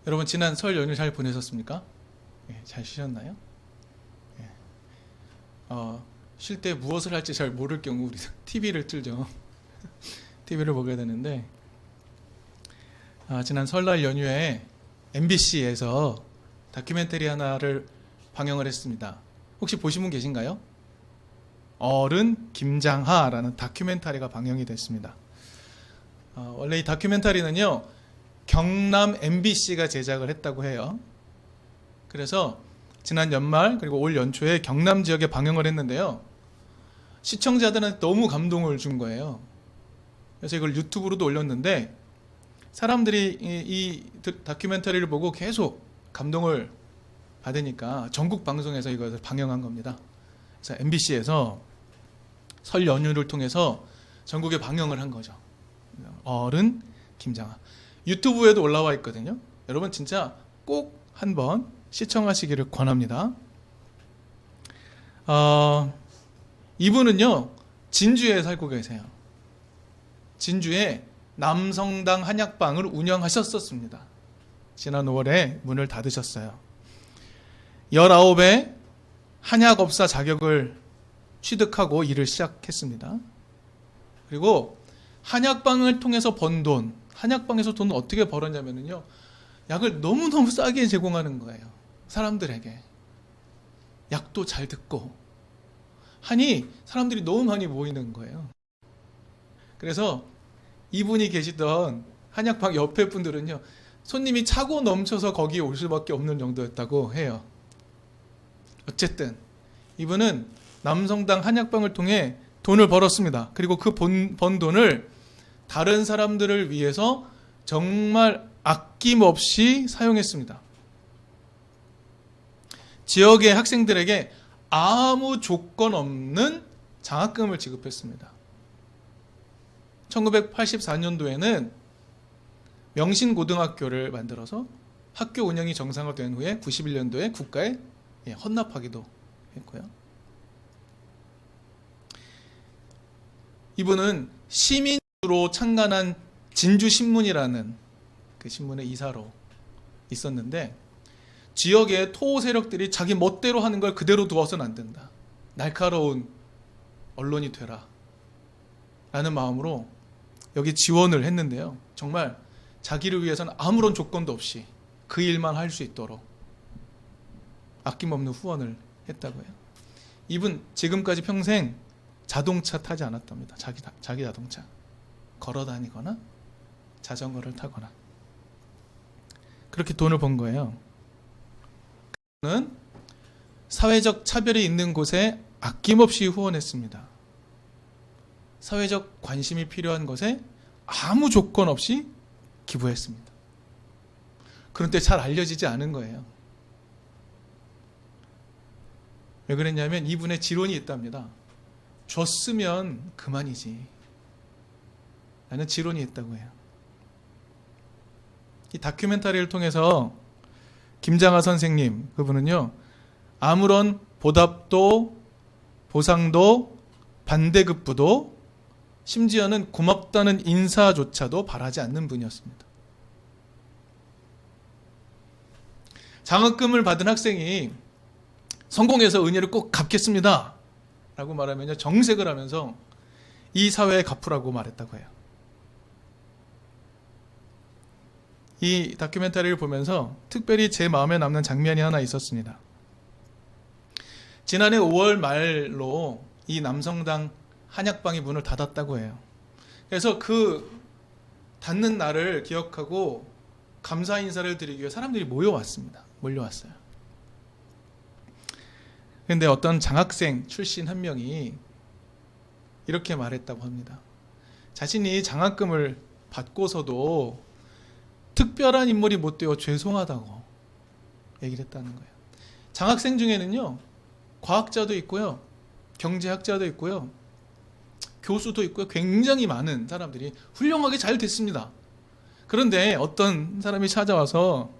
여러분 지난 설 연휴 잘 보내셨습니까? 잘 쉬셨나요? 쉴 때 무엇을 할지 잘 모를 경우 우리 TV를 틀죠. TV를 보게 되는데 지난 설날 연휴에 MBC에서 다큐멘터리 하나를 방영을 했습니다. 혹시 보신 분 계신가요? 어른 김장하라는 다큐멘터리가 방영이 됐습니다. 원래 이 다큐멘터리는요, 경남 MBC가 제작을 했다고 해요. 그래서 지난 연말 그리고 올 연초에 경남 지역에 방영을 했는데요, 시청자들한테 너무 감동을 준 거예요. 그래서 이걸 유튜브로도 올렸는데 사람들이 이 다큐멘터리를 보고 계속 감동을 받으니까 전국 방송에서 이것을 방영한 겁니다. 그래서 MBC에서 설 연휴를 통해서 전국에 방영을 한 거죠. 어른 김장하. 유튜브에도 올라와 있거든요. 여러분 진짜 꼭 한번 시청하시기를 권합니다. 이분은요, 진주에 살고 계세요. 진주에 남성당 한약방을 운영하셨었습니다. 지난 5월에 문을 닫으셨어요. 19에 한약업사 자격을 취득하고 일을 시작했습니다. 그리고 한약방을 통해서 번 돈, 한약방에서 돈을 어떻게 벌었냐면요, 약을 너무너무 싸게 제공하는 거예요. 사람들에게. 약도 잘 듣고 하니 사람들이 너무 많이 모이는 거예요. 그래서 이분이 계시던 한약방 옆에 분들은요, 손님이 차고 넘쳐서 거기에 올 수밖에 없는 정도였다고 해요. 어쨌든 이분은 남성당 한약방을 통해 돈을 벌었습니다. 그리고 그 번 돈을 다른 사람들을 위해서 정말 아낌없이 사용했습니다. 지역의 학생들에게 아무 조건 없는 장학금을 지급했습니다. 1984년도에는 명신고등학교를 만들어서 학교 운영이 정상화된 후에 91년도에 국가에 헌납하기도 했고요. 이분은 시민으로 창간한 진주신문이라는 그 신문의 이사로 있었는데, 지역의 토호 세력들이 자기 멋대로 하는 걸 그대로 두어서는 안 된다. 날카로운 언론이 되라 라는 마음으로 여기 지원을 했는데요, 정말 자기를 위해서는 아무런 조건도 없이 그 일만 할 수 있도록 아낌없는 후원을 했다고 해요. 이분 지금까지 평생 자동차 타지 않았답니다. 자기 자동차. 걸어 다니거나 자전거를 타거나 그렇게 돈을 번 거예요. 그는 사회적 차별이 있는 곳에 아낌없이 후원했습니다. 사회적 관심이 필요한 것에 아무 조건 없이 기부했습니다. 그런데 잘 알려지지 않은 거예요. 왜 그랬냐면 이분의 지론이 있답니다. 줬으면 그만이지 라는 지론이 있다고 해요. 이 다큐멘터리를 통해서 김장하 선생님, 그분은요, 아무런 보답도 보상도 반대급부도 심지어는 고맙다는 인사조차도 바라지 않는 분이었습니다. 장학금을 받은 학생이 성공해서 은혜를 꼭 갚겠습니다 라고 말하면요, 정색을 하면서 이 사회에 갚으라고 말했다고 해요. 이 다큐멘터리를 보면서 특별히 제 마음에 남는 장면이 하나 있었습니다. 지난해 5월 말로 이 남성당 한약방이 문을 닫았다고 해요. 그래서 그 닫는 날을 기억하고 감사 인사를 드리기 위해 사람들이 몰려왔어요. 그런데 어떤 장학생 출신 한 명이 이렇게 말했다고 합니다. 자신이 장학금을 받고서도 특별한 인물이 못 되어 죄송하다고 얘기를 했다는 거예요. 장학생 중에는요, 과학자도 있고요, 경제학자도 있고요, 교수도 있고요, 굉장히 많은 사람들이 훌륭하게 잘 됐습니다. 그런데 어떤 사람이 찾아와서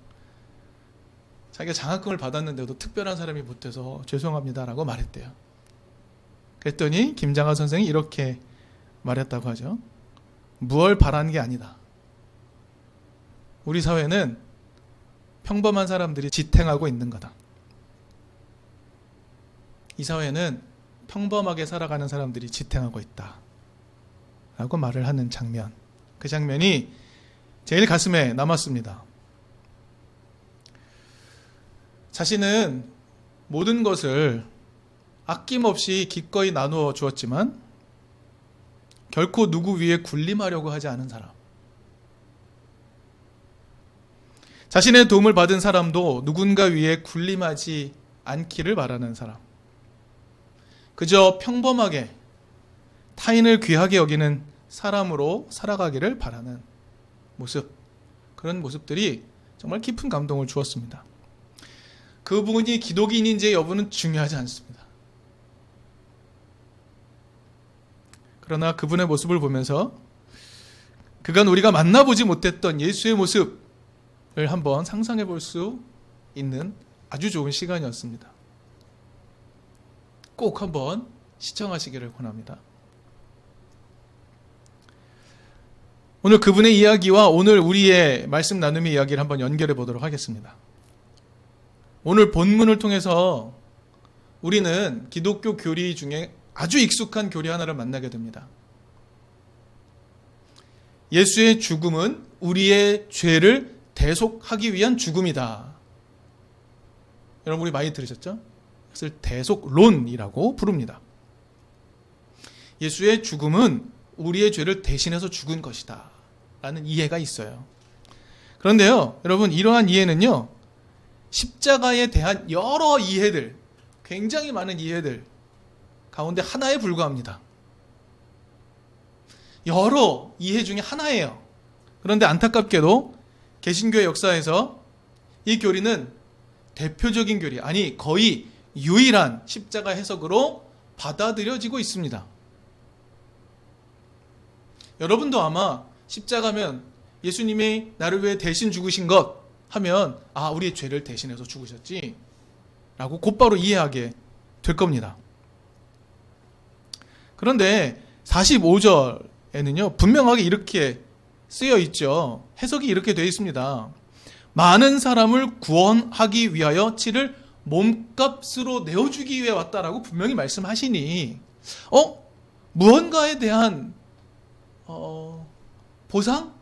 자기가 장학금을 받았는데도 특별한 사람이 못돼서 죄송합니다라고 말했대요. 그랬더니 김장하 선생이 이렇게 말했다고 하죠. 무얼 바라는 게 아니다. 우리 사회는 평범한 사람들이 지탱하고 있는 거다. 이 사회는 평범하게 살아가는 사람들이 지탱하고 있다 라고 말을 하는 장면, 그 장면이 제일 가슴에 남았습니다. 자신은 모든 것을 아낌없이 기꺼이 나누어 주었지만 결코 누구 위에 군림하려고 하지 않은 사람, 자신의 도움을 받은 사람도 누군가 위에 군림하지 않기를 바라는 사람, 그저 평범하게 타인을 귀하게 여기는 사람으로 살아가기를 바라는 모습, 그런 모습들이 정말 깊은 감동을 주었습니다. 그분이 기독인인지 여부는 중요하지 않습니다. 그러나 그분의 모습을 보면서 그간 우리가 만나보지 못했던 예수의 모습을 한번 상상해 볼 수 있는 아주 좋은 시간이었습니다. 꼭 한번 시청하시기를 권합니다. 오늘 그분의 이야기와 오늘 우리의 말씀 나눔의 이야기를 한번 연결해 보도록 하겠습니다. 오늘 본문을 통해서 우리는 기독교 교리 중에 아주 익숙한 교리 하나를 만나게 됩니다. 예수의 죽음은 우리의 죄를 대속하기 위한 죽음이다. 여러분, 우리 많이 들으셨죠? 그것을 대속론이라고 부릅니다. 예수의 죽음은 우리의 죄를 대신해서 죽은 것이다 라는 이해가 있어요. 그런데요, 여러분, 이러한 이해는요, 십자가에 대한 여러 이해들, 굉장히 많은 이해들 가운데 하나에 불과합니다. 여러 이해 중에 하나예요. 그런데 안타깝게도 개신교의 역사에서 이 교리는 대표적인 교리, 아니 거의 유일한 십자가 해석으로 받아들여지고 있습니다. 여러분도 아마 십자가면 예수님이 나를 위해 대신 죽으신 것 하면, 아, 우리의 죄를 대신해서 죽으셨지 라고 곧바로 이해하게 될 겁니다. 그런데 45절에는요 분명하게 이렇게 쓰여 있죠. 해석이 이렇게 되어 있습니다. 많은 사람을 구원하기 위하여 치를 몸값으로 내어주기 위해 왔다라고 분명히 말씀하시니, 무언가에 대한 보상?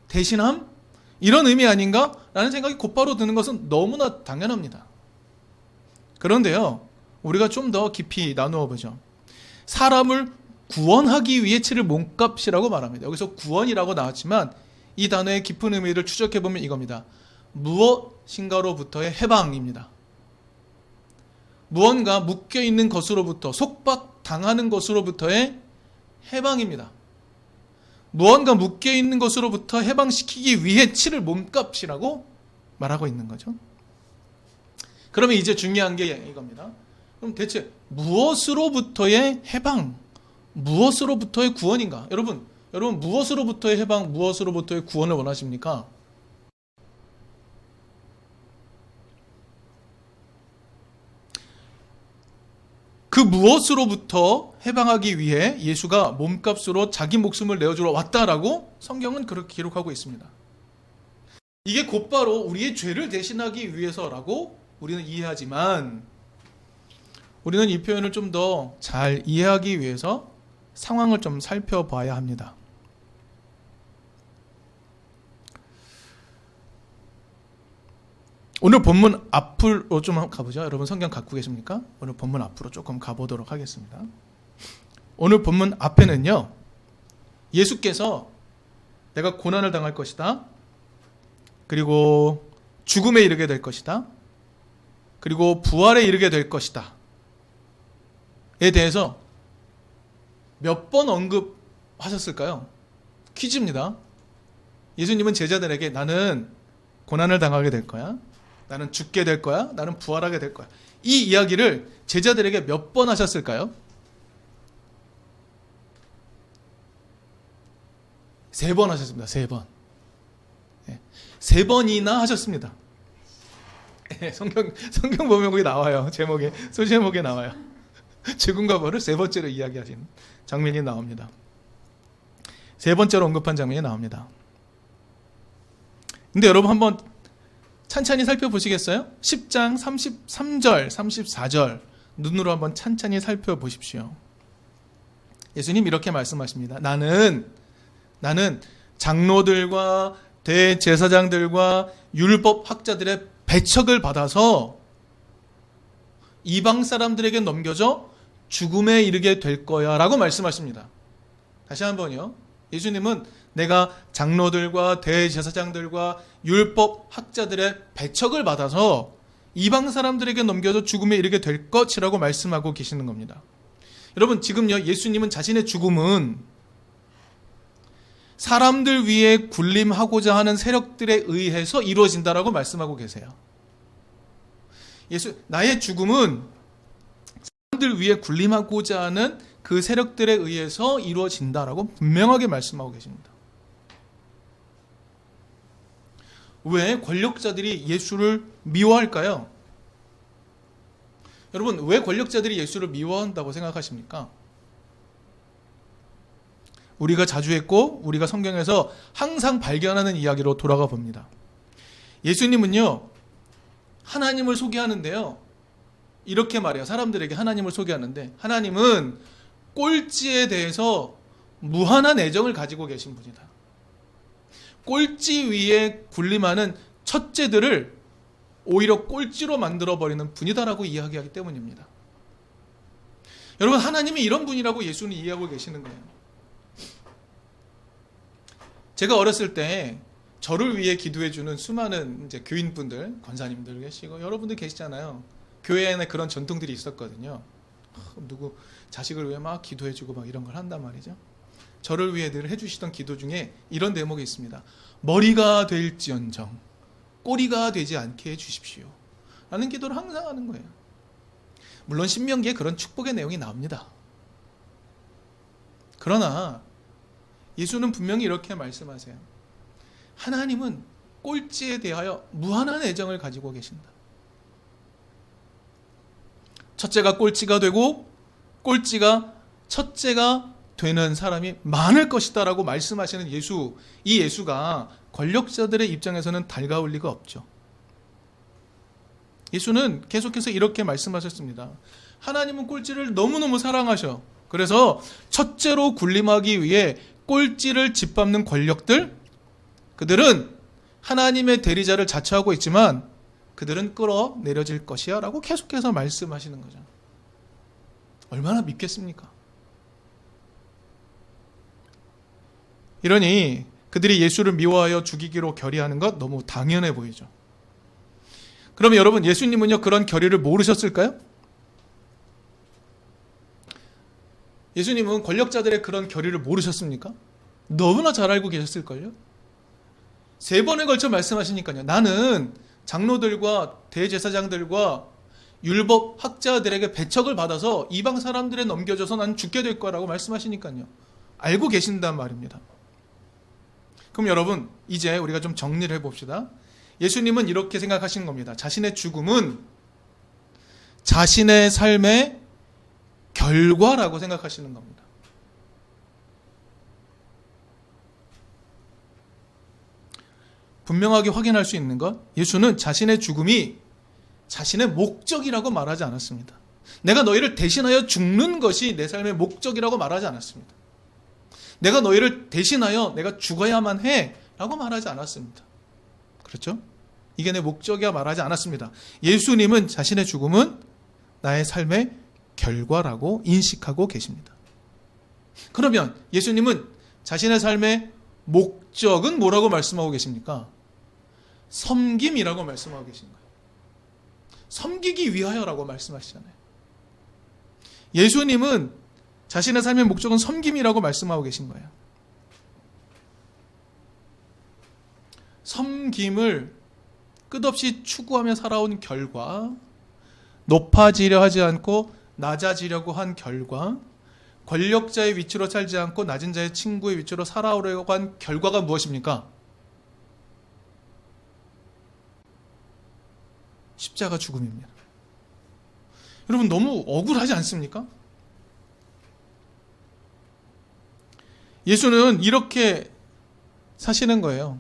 대신함? 이런 의미 아닌가? 라는 생각이 곧바로 드는 것은 너무나 당연합니다. 그런데요, 우리가 좀 더 깊이 나누어 보죠. 사람을 구원하기 위해 치를 몸값이라고 말합니다. 여기서 구원이라고 나왔지만 이 단어의 깊은 의미를 추적해 보면 이겁니다. 무엇인가로부터의 해방입니다. 무언가 묶여있는 것으로부터, 속박당하는 것으로부터의 해방입니다. 무언가 묶여있는 것으로부터 해방시키기 위해 치를 몸값이라고 말하고 있는 거죠. 그러면 이제 중요한 게 이겁니다. 그럼 대체 무엇으로부터의 해방, 무엇으로부터의 구원인가? 여러분 무엇으로부터의 해방, 무엇으로부터의 구원을 원하십니까? 그 무엇으로부터 해방하기 위해 예수가 몸값으로 자기 목숨을 내어주러 왔다라고 성경은 그렇게 기록하고 있습니다. 이게 곧바로 우리의 죄를 대신하기 위해서라고 우리는 이해하지만, 우리는 이 표현을 좀 더 잘 이해하기 위해서 상황을 좀 살펴봐야 합니다. 오늘 본문 앞으로 좀 가보죠. 여러분 성경 갖고 계십니까? 오늘 본문 앞으로 조금 가보도록 하겠습니다. 오늘 본문 앞에는요, 예수께서 내가 고난을 당할 것이다, 그리고 죽음에 이르게 될 것이다, 그리고 부활에 이르게 될 것이다 에 대해서 몇 번 언급하셨을까요? 퀴즈입니다. 예수님은 제자들에게 나는 고난을 당하게 될 거야, 나는 죽게 될 거야, 나는 부활하게 될 거야, 이 이야기를 제자들에게 몇 번 하셨을까요? 3번 하셨습니다. 3번. 3번이나 하셨습니다. 성경 보면 거기 나와요. 제목에, 소제목에 나와요. 죽음과 부활을 3번째로 이야기하신 장면이 나옵니다. 3번째로 언급한 장면이 나옵니다. 근데 여러분 한번 찬찬히 살펴보시겠어요? 10장 33절, 34절 눈으로 한번 찬찬히 살펴보십시오. 예수님 이렇게 말씀하십니다. 나는 장로들과 대제사장들과 율법 학자들의 배척을 받아서 이방 사람들에게 넘겨져 죽음에 이르게 될 거야 라고 말씀하십니다. 다시 한번요. 예수님은 내가 장로들과 대제사장들과 율법 학자들의 배척을 받아서 이방 사람들에게 넘겨져 죽음에 이르게 될 것이라고 말씀하고 계시는 겁니다. 여러분, 지금요, 예수님은 자신의 죽음은 사람들 위에 군림하고자 하는 세력들에 의해서 이루어진다라고 말씀하고 계세요. 나의 죽음은 사람들 위에 군림하고자 하는 그 세력들에 의해서 이루어진다라고 분명하게 말씀하고 계십니다. 왜 권력자들이 예수를 미워할까요? 여러분, 왜 권력자들이 예수를 미워한다고 생각하십니까? 우리가 자주 했고 우리가 성경에서 항상 발견하는 이야기로 돌아가 봅니다. 예수님은요, 하나님을 소개하는데요, 이렇게 말해요. 사람들에게 하나님을 소개하는데, 하나님은 꼴찌에 대해서 무한한 애정을 가지고 계신 분이다. 꼴찌 위에 군림하는 첫째들을 오히려 꼴찌로 만들어버리는 분이다라고 이야기하기 때문입니다. 여러분, 하나님이 이런 분이라고 예수는 이해하고 계시는 거예요. 제가 어렸을 때 저를 위해 기도해주는 수많은 이제 교인분들, 권사님들 계시고 여러분들 계시잖아요. 교회 안에 그런 전통들이 있었거든요. 누구 자식을 위해 막 기도해주고 막 이런 걸 한단 말이죠. 저를 위해 늘 해주시던 기도 중에 이런 대목이 있습니다. 머리가 될지언정 꼬리가 되지 않게 해주십시오 라는 기도를 항상 하는 거예요. 물론 신명기에 그런 축복의 내용이 나옵니다. 그러나 예수는 분명히 이렇게 말씀하세요. 하나님은 꼴찌에 대하여 무한한 애정을 가지고 계신다. 첫째가 꼴찌가 되고 꼴찌가 첫째가 되는 사람이 많을 것이다 라고 말씀하시는 예수, 이 예수가 권력자들의 입장에서는 달가울 리가 없죠. 예수는 계속해서 이렇게 말씀하셨습니다. 하나님은 꼴찌를 너무너무 사랑하셔. 그래서 첫째로 군림하기 위해 꼴찌를 짓밟는 권력들, 그들은 하나님의 대리자를 자처하고 있지만 그들은 끌어내려질 것이야 라고 계속해서 말씀하시는 거죠. 얼마나 믿겠습니까? 이러니 그들이 예수를 미워하여 죽이기로 결의하는 것 너무 당연해 보이죠. 그러면 여러분, 예수님은요 그런 결의를 모르셨을까요? 예수님은 권력자들의 그런 결의를 모르셨습니까? 너무나 잘 알고 계셨을걸요? 3번에 걸쳐 말씀하시니까요. 나는 장로들과 대제사장들과 율법 학자들에게 배척을 받아서 이방 사람들에 넘겨져서 난 죽게 될 거라고 말씀하시니까요. 알고 계신단 말입니다. 그럼 여러분, 이제 우리가 좀 정리를 해봅시다. 예수님은 이렇게 생각하신 겁니다. 자신의 죽음은 자신의 삶의 결과라고 생각하시는 겁니다. 분명하게 확인할 수 있는 것, 예수는 자신의 죽음이 자신의 목적이라고 말하지 않았습니다. 내가 너희를 대신하여 죽는 것이 내 삶의 목적이라고 말하지 않았습니다. 내가 너희를 대신하여 내가 죽어야만 해 라고 말하지 않았습니다. 그렇죠? 이게 내 목적이야 말하지 않았습니다. 예수님은 자신의 죽음은 나의 삶의 결과라고 인식하고 계십니다. 그러면 예수님은 자신의 삶의 목적은 뭐라고 말씀하고 계십니까? 섬김이라고 말씀하고 계신 거예요. 섬기기 위하여라고 말씀하시잖아요. 예수님은 자신의 삶의 목적은 섬김이라고 말씀하고 계신 거예요. 섬김을 끝없이 추구하며 살아온 결과, 높아지려 하지 않고 낮아지려고 한 결과, 권력자의 위치로 살지 않고 낮은 자의 친구의 위치로 살아오려고 한 결과가 무엇입니까? 십자가 죽음입니다. 여러분, 너무 억울하지 않습니까? 예수는 이렇게 사시는 거예요.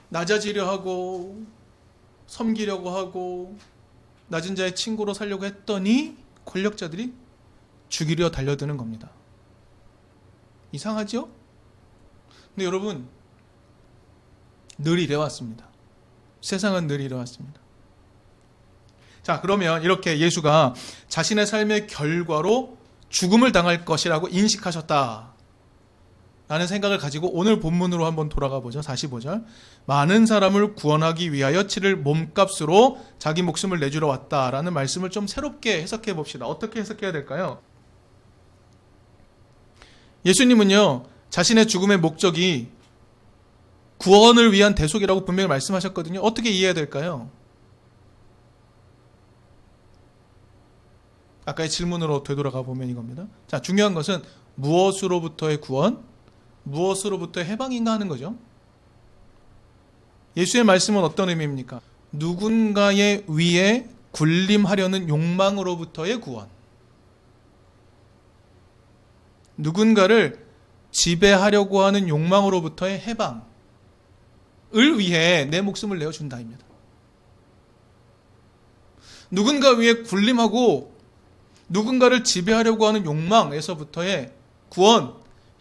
낮아지려 하고 섬기려고 하고 낮은 자의 친구로 살려고 했더니 권력자들이 죽이려 달려드는 겁니다. 이상하죠? 근데 여러분, 늘 이래왔습니다. 세상은 늘 이래왔습니다. 자, 그러면 이렇게 예수가 자신의 삶의 결과로 죽음을 당할 것이라고 인식하셨다 라는 생각을 가지고 오늘 본문으로 한번 돌아가 보죠. 45절. 많은 사람을 구원하기 위하여 치를 몸값으로 자기 목숨을 내주러 왔다라는 말씀을 좀 새롭게 해석해 봅시다. 어떻게 해석해야 될까요? 예수님은요, 자신의 죽음의 목적이 구원을 위한 대속이라고 분명히 말씀하셨거든요. 어떻게 이해해야 될까요? 아까의 질문으로 되돌아가 보면 이겁니다. 자, 중요한 것은 무엇으로부터의 구원, 무엇으로부터의 해방인가 하는 거죠. 예수의 말씀은 어떤 의미입니까? 누군가의 위에 군림하려는 욕망으로부터의 구원. 누군가를 지배하려고 하는 욕망으로부터의 해방을 위해 내 목숨을 내어준다입니다. 누군가 위에 군림하고 누군가를 지배하려고 하는 욕망에서부터의 구원,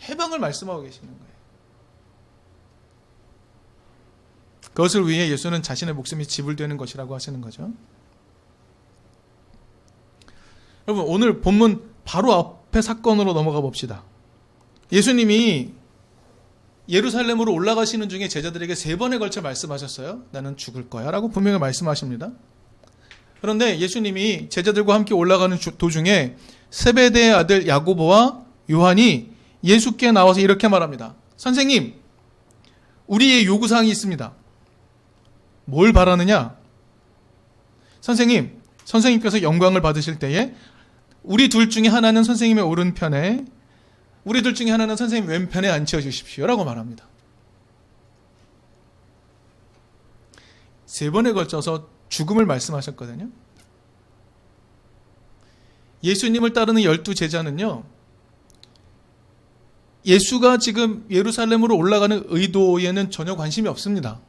해방을 말씀하고 계시는 거예요. 그것을 위해 예수는 자신의 목숨이 지불되는 것이라고 하시는 거죠. 여러분, 오늘 본문 바로 앞에 사건으로 넘어가 봅시다. 예수님이 예루살렘으로 올라가시는 중에 제자들에게 3번에 걸쳐 말씀하셨어요. 나는 죽을 거야 라고 분명히 말씀하십니다. 그런데 예수님이 제자들과 함께 올라가는 도중에 세베대의 아들 야고보와 요한이 예수께 나와서 이렇게 말합니다. 선생님, 우리의 요구사항이 있습니다. 뭘 바라느냐? 선생님께서 영광을 받으실 때에 우리 둘 중에 하나는 선생님의 오른편에, 우리 둘 중에 하나는 선생님 왼편에 앉혀 주십시오 라고 말합니다. 3번에 걸쳐서 죽음을 말씀하셨거든요. 예수님을 따르는 12제자는요, 예수가 지금 예루살렘으로 올라가는 의도에는 전혀 관심이 없습니다.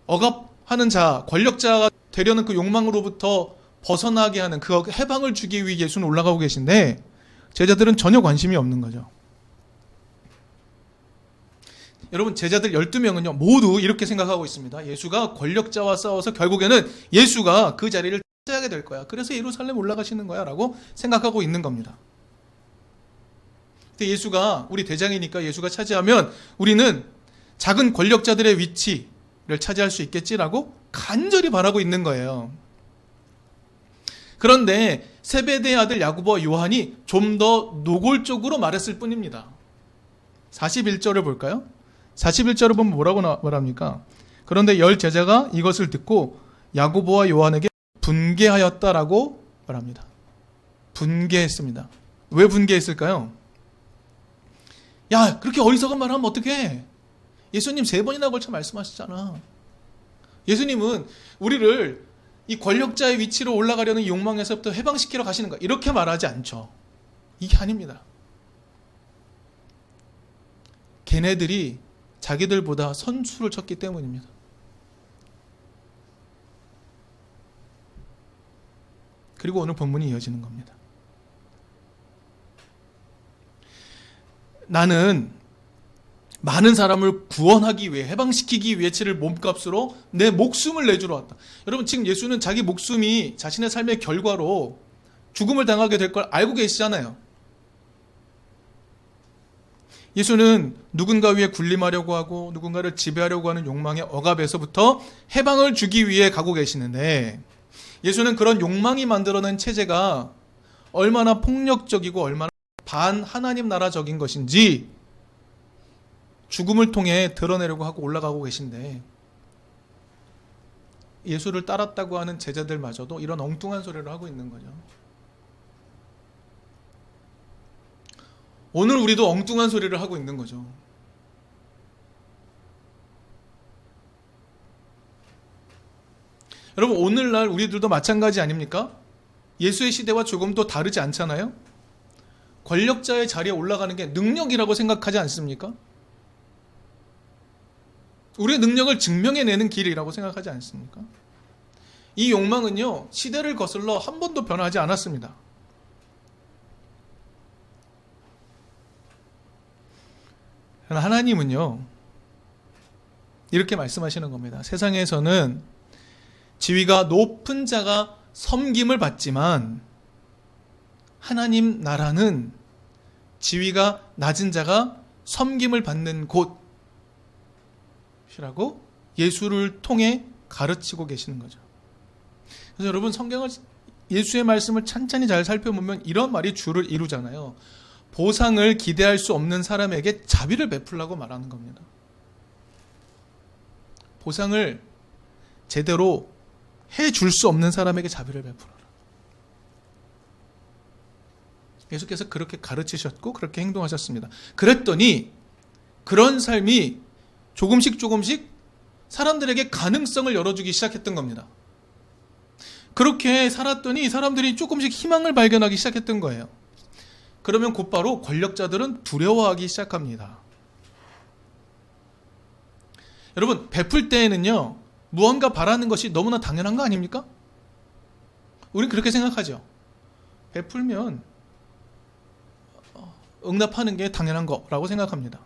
억압하는 자, 권력자가 되려는 그 욕망으로부터 벗어나게 하는 그 해방을 주기 위해 예수는 올라가고 계신데 제자들은 전혀 관심이 없는 거죠. 여러분, 제자들 12명은요 모두 이렇게 생각하고 있습니다. 예수가 권력자와 싸워서 결국에는 예수가 그 자리를 차지하게 될 거야. 그래서 예루살렘 올라가시는 거야 라고 생각하고 있는 겁니다. 근데 예수가, 우리 대장이니까 예수가 차지하면 우리는 작은 권력자들의 위치를 차지할 수 있겠지라고 간절히 바라고 있는 거예요. 그런데 세베대의 아들 야고보와 요한이 좀 더 노골적으로 말했을 뿐입니다. 41절을 볼까요? 41절을 보면 뭐라고 말합니까? 그런데 10제자가 이것을 듣고 야고보와 요한에게 분개하였다라고 말합니다. 분개했습니다. 왜 분개했을까요? 야, 그렇게 어리석은 말 하면 어떡해? 예수님 3번이나 걸쳐 말씀하시잖아. 예수님은 우리를 이 권력자의 위치로 올라가려는 욕망에서부터 해방시키러 가시는 거야. 이렇게 말하지 않죠. 이게 아닙니다. 걔네들이 자기들보다 선수를 쳤기 때문입니다. 그리고 오늘 본문이 이어지는 겁니다. 나는 많은 사람을 구원하기 위해, 해방시키기 위해 치를 몸값으로 내 목숨을 내주러 왔다. 여러분, 지금 예수는 자기 목숨이 자신의 삶의 결과로 죽음을 당하게 될 걸 알고 계시잖아요. 예수는 누군가 위에 군림하려고 하고 누군가를 지배하려고 하는 욕망의 억압에서부터 해방을 주기 위해 가고 계시는데, 예수는 그런 욕망이 만들어낸 체제가 얼마나 폭력적이고 얼마나 반하나님 나라적인 것인지 죽음을 통해 드러내려고 하고 올라가고 계신데, 예수를 따랐다고 하는 제자들마저도 이런 엉뚱한 소리를 하고 있는 거죠. 오늘 우리도 엉뚱한 소리를 하고 있는 거죠. 여러분, 오늘날 우리들도 마찬가지 아닙니까? 예수의 시대와 조금 더 다르지 않잖아요? 권력자의 자리에 올라가는 게 능력이라고 생각하지 않습니까? 우리의 능력을 증명해내는 길이라고 생각하지 않습니까? 이 욕망은요, 시대를 거슬러 한 번도 변하지 않았습니다. 그러나 하나님은요, 이렇게 말씀하시는 겁니다. 세상에서는 지위가 높은 자가 섬김을 받지만 하나님 나라는 지위가 낮은 자가 섬김을 받는 곳이라고 예수를 통해 가르치고 계시는 거죠. 그래서 여러분, 성경을, 예수의 말씀을 찬찬히 잘 살펴보면 이런 말이 주를 이루잖아요. 보상을 기대할 수 없는 사람에게 자비를 베풀라고 말하는 겁니다. 보상을 제대로 해줄 수 없는 사람에게 자비를 베풀어라. 예수께서 그렇게 가르치셨고 그렇게 행동하셨습니다. 그랬더니 그런 삶이 조금씩 사람들에게 가능성을 열어주기 시작했던 겁니다. 그렇게 살았더니 사람들이 조금씩 희망을 발견하기 시작했던 거예요. 그러면 곧바로 권력자들은 두려워하기 시작합니다. 여러분, 베풀 때에는요, 무언가 바라는 것이 너무나 당연한 거 아닙니까? 우린 그렇게 생각하죠. 베풀면 응답하는 게 당연한 거라고 생각합니다.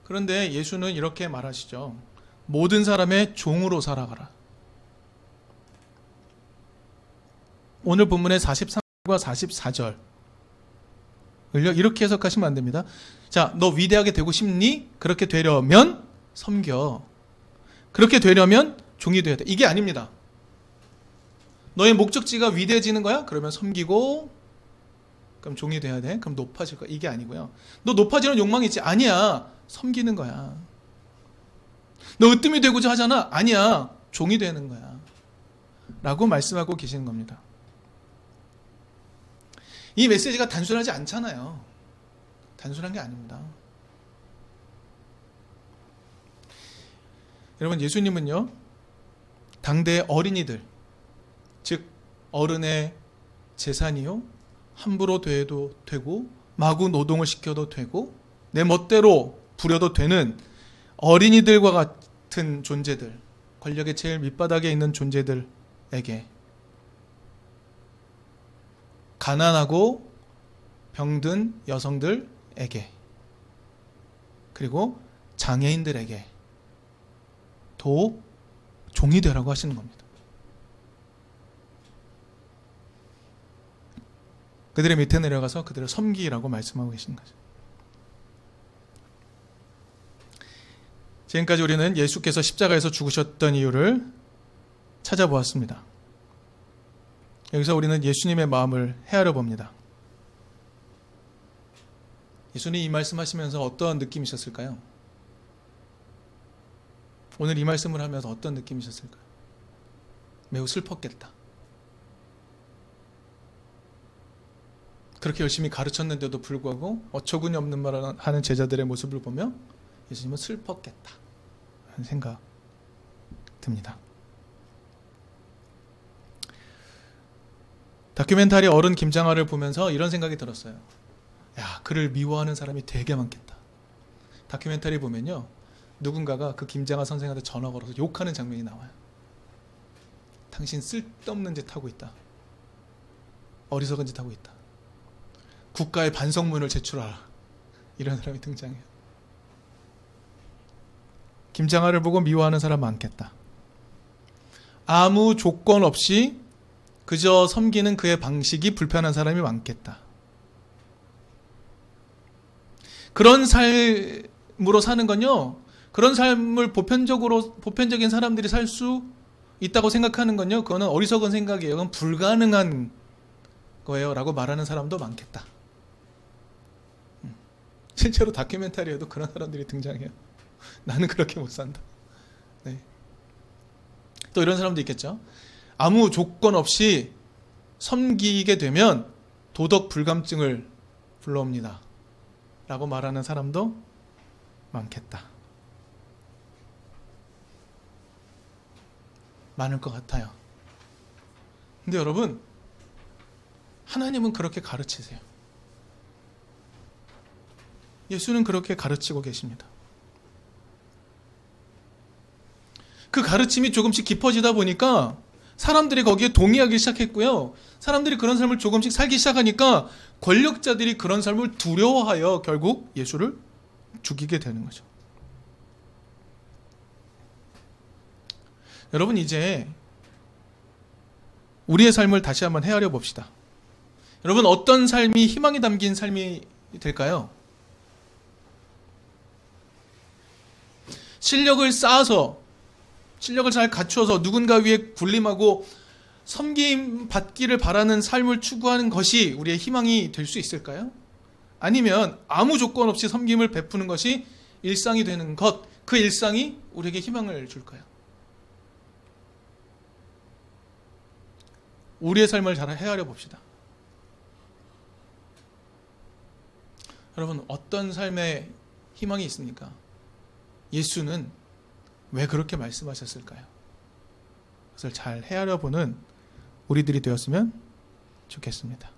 그런데 예수는 이렇게 말하시죠. 모든 사람의 종으로 살아가라. 오늘 본문의 43과 44절 이렇게 해석하시면 안 됩니다. 자, 너 위대하게 되고 싶니? 그렇게 되려면 섬겨. 그렇게 되려면 종이 되어야 돼. 이게 아닙니다. 너의 목적지가 위대해지는 거야? 그러면 섬기고, 그럼 종이 돼야 돼? 그럼 높아질 거야? 이게 아니고요. 너 높아지는 욕망이 있지? 아니야. 섬기는 거야. 너 으뜸이 되고자 하잖아? 아니야. 종이 되는 거야. 라고 말씀하고 계시는 겁니다. 이 메시지가 단순하지 않잖아요. 단순한 게 아닙니다. 여러분, 예수님은요, 당대의 어린이들, 즉 어른의 재산이요, 함부로 대해도 되고 마구 노동을 시켜도 되고 내 멋대로 부려도 되는 어린이들과 같은 존재들, 권력의 제일 밑바닥에 있는 존재들에게, 가난하고 병든 여성들에게, 그리고 장애인들에게 도 종이 되라고 하시는 겁니다. 그들의 밑에 내려가서 그들을 섬기라고 말씀하고 계시는 거죠. 지금까지 우리는 예수께서 십자가에서 죽으셨던 이유를 찾아보았습니다. 여기서 우리는 예수님의 마음을 헤아려 봅니다. 예수님 이 말씀하시면서 어떤 느낌이셨을까요? 오늘 이 말씀을 하면서 어떤 느낌이셨을까요? 매우 슬펐겠다. 그렇게 열심히 가르쳤는데도 불구하고 어처구니 없는 말을 하는 제자들의 모습을 보며 예수님은 슬펐겠다 하는 생각 듭니다. 다큐멘터리 어른 김장하를 보면서 이런 생각이 들었어요. 야, 그를 미워하는 사람이 되게 많겠다. 다큐멘터리 보면요, 누군가가 그 김장하 선생한테 전화 걸어서 욕하는 장면이 나와요. 당신 쓸데없는 짓 하고 있다. 어리석은 짓 하고 있다. 국가의 반성문을 제출하라. 이런 사람이 등장해요. 김장하를 보고 미워하는 사람 많겠다. 아무 조건 없이 그저 섬기는 그의 방식이 불편한 사람이 많겠다. 그런 삶으로 사는 건요, 그런 삶을 보편적인 사람들이 살 수 있다고 생각하는 건요, 그거는 어리석은 생각이에요. 그건 불가능한 거예요 라고 말하는 사람도 많겠다. 실제로 다큐멘터리에도 그런 사람들이 등장해요. 나는 그렇게 못 산다. 네. 또 이런 사람도 있겠죠. 아무 조건 없이 섬기게 되면 도덕 불감증을 불러옵니다 라고 말하는 사람도 많겠다. 많을 것 같아요. 근데 여러분, 하나님은 그렇게 가르치세요. 예수는 그렇게 가르치고 계십니다. 그 가르침이 조금씩 깊어지다 보니까 사람들이 거기에 동의하기 시작했고요. 사람들이 그런 삶을 조금씩 살기 시작하니까 권력자들이 그런 삶을 두려워하여 결국 예수를 죽이게 되는 거죠. 여러분, 이제 우리의 삶을 다시 한번 헤아려 봅시다. 여러분, 어떤 삶이 희망이 담긴 삶이 될까요? 실력을 쌓아서, 실력을 잘 갖추어서 누군가 위에 군림하고 섬김 받기를 바라는 삶을 추구하는 것이 우리의 희망이 될 수 있을까요? 아니면 아무 조건 없이 섬김을 베푸는 것이 일상이 되는 것, 그 일상이 우리에게 희망을 줄까요? 우리의 삶을 잘 헤아려 봅시다. 여러분, 어떤 삶에 희망이 있습니까? 예수는 왜 그렇게 말씀하셨을까요? 그것을 잘 헤아려 보는 우리들이 되었으면 좋겠습니다.